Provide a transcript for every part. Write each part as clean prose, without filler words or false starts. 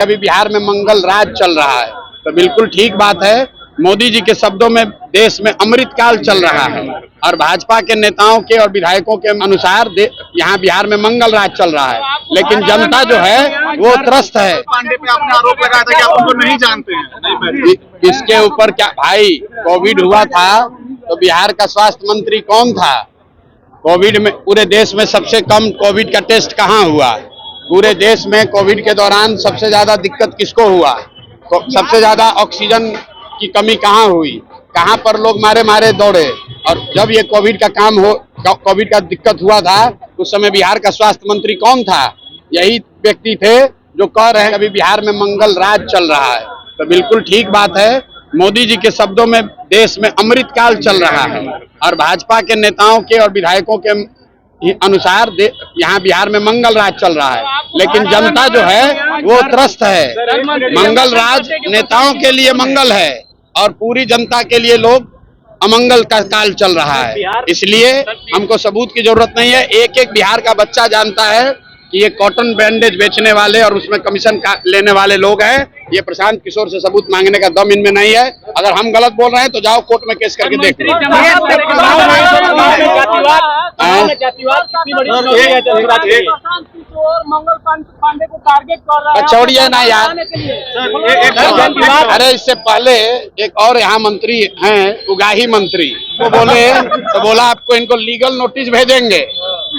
अभी बिहार में मंगल राज चल रहा है, तो बिल्कुल ठीक बात है। मोदी जी के शब्दों में देश में अमृत काल चल रहा है और भाजपा के नेताओं के और विधायकों के अनुसार यहाँ बिहार में मंगल राज चल रहा है, लेकिन जनता जो है वो त्रस्त है। पांडे पे आपने आरोप लगाया था कि आप उनको नहीं जानते हैं। इसके ऊपर क्या भाई, कोविड हुआ था तो बिहार का स्वास्थ्य मंत्री कौन था? कोविड में पूरे देश में सबसे कम कोविड का टेस्ट कहाँ हुआ? पूरे देश में कोविड के दौरान सबसे ज्यादा दिक्कत किसको हुआ? सबसे ज्यादा ऑक्सीजन की कमी कहाँ हुई? कहाँ पर लोग मारे मारे दौड़े? और जब ये कोविड का कोविड का दिक्कत हुआ था उस समय बिहार का स्वास्थ्य मंत्री कौन था? यही व्यक्ति थे जो कह रहे हैं अभी बिहार में मंगल राज चल रहा है, तो बिल्कुल ठीक बात है। मोदी जी के शब्दों में देश में अमृत काल चल रहा है और भाजपा के नेताओं के और विधायकों के अनुसार यहाँ बिहार में मंगल राज चल रहा है, लेकिन जनता जो है वो त्रस्त है। मंगल राज नेताओं के लिए मंगल है और पूरी जनता के लिए लोग अमंगल का काल चल रहा है। इसलिए हमको सबूत की जरूरत नहीं है। एक एक बिहार का बच्चा जानता है कि ये कॉटन बैंडेज बेचने वाले और उसमें कमीशन लेने वाले लोग हैं। ये प्रशांत किशोर से सबूत मांगने का दम इनमें नहीं है। अगर हम गलत बोल रहे हैं तो जाओ कोर्ट में केस करके देख लो। छोड़िए ना यार। अरे इससे पहले एक और यहाँ मंत्री हैं, उगाही मंत्री, वो बोले तो बोला आपको इनको लीगल नोटिस भेजेंगे,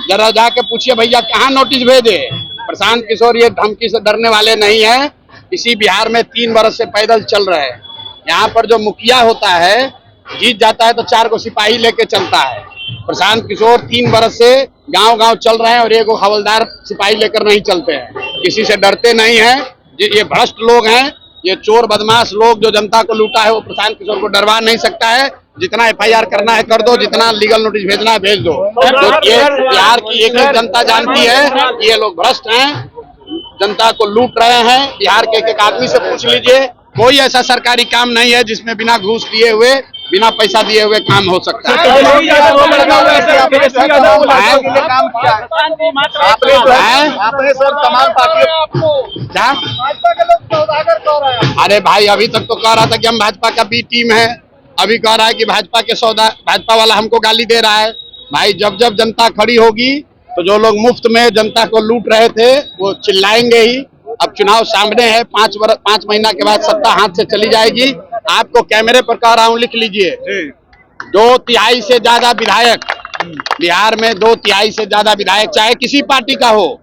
जरा जाके पूछिए भैया कहाँ नोटिस भेजे। प्रशांत किशोर ये धमकी से डरने वाले नहीं है। इसी बिहार में 3 वर्ष से पैदल चल रहे हैं। यहाँ पर जो मुखिया होता है जीत जाता है तो 4 को सिपाही लेके चलता है। प्रशांत किशोर 3 वर्ष से गांव गांव चल रहे हैं और एक हवलदार सिपाही लेकर नहीं चलते हैं, किसी से डरते नहीं हैं। ये भ्रष्ट लोग हैं, ये चोर बदमाश लोग जो जनता को लूटा है वो प्रशांत किशोर को डरवा नहीं सकता है। जितना FIR करना है कर दो, जितना लीगल नोटिस भेजना है भेज दो। तो ये बिहार की एक एक जनता जानती है कि ये लोग भ्रष्ट हैं, जनता को लूट रहे हैं। बिहार के एक आदमी से पूछ लीजिए, कोई ऐसा सरकारी काम नहीं है जिसमें बिना घूस दिए हुए, बिना पैसा दिए हुए काम हो सकता है। अरे भाई अभी तक तो कह रहा था कि हम भाजपा का B टीम है, अभी कह रहा है कि भाजपा वाला हमको गाली दे रहा है। भाई जब जब जनता खड़ी होगी तो जो लोग मुफ्त में जनता को लूट रहे थे वो चिल्लाएंगे ही। अब चुनाव सामने है, 5 महीना के बाद सत्ता हाथ से चली जाएगी। आपको कैमरे पर कह रहा हूँ, लिख लीजिए, 2/3 से ज्यादा विधायक बिहार में, 2/3 से ज्यादा विधायक चाहे किसी पार्टी का हो,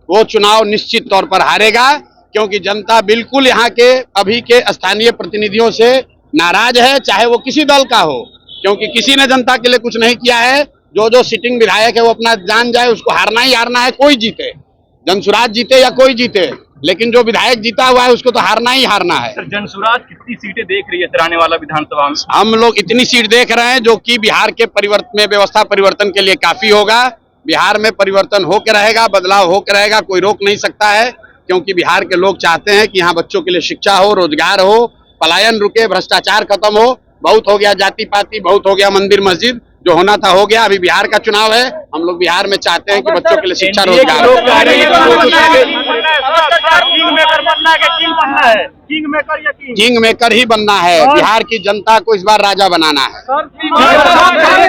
वो चुनाव निश्चित तौर पर हारेगा, क्योंकि जनता बिल्कुल यहाँ के अभी के स्थानीय प्रतिनिधियों से नाराज है, चाहे वो किसी दल का हो, क्योंकि किसी ने जनता के लिए कुछ नहीं किया है। जो सिटिंग विधायक है वो अपना जान जाए, उसको हारना ही हारना है। कोई जीते, जनसुराज जीते या कोई जीते, लेकिन जो विधायक जीता हुआ है उसको तो हारना ही हारना है। सर जनसुराज कितनी सीटें देख रही है आने वाला विधानसभा में? हम लोग इतनी सीट देख रहे हैं जो कि बिहार के व्यवस्था परिवर्तन के लिए काफी होगा। बिहार में परिवर्तन होकर रहेगा, बदलाव होकर रहेगा, कोई रोक नहीं सकता है, क्योंकि बिहार के लोग चाहते हैं कि यहाँ बच्चों के लिए शिक्षा हो, रोजगार हो, पलायन रुके, भ्रष्टाचार खत्म हो। बहुत हो गया जाति पाति, बहुत हो गया मंदिर मस्जिद, जो होना था हो गया। अभी बिहार का चुनाव है, हम लोग बिहार में चाहते हैं कि बच्चों के लिए शिक्षा, रोजगार हो। किंग मेकर ही बनना है। बिहार की जनता को इस बार राजा बनाना है।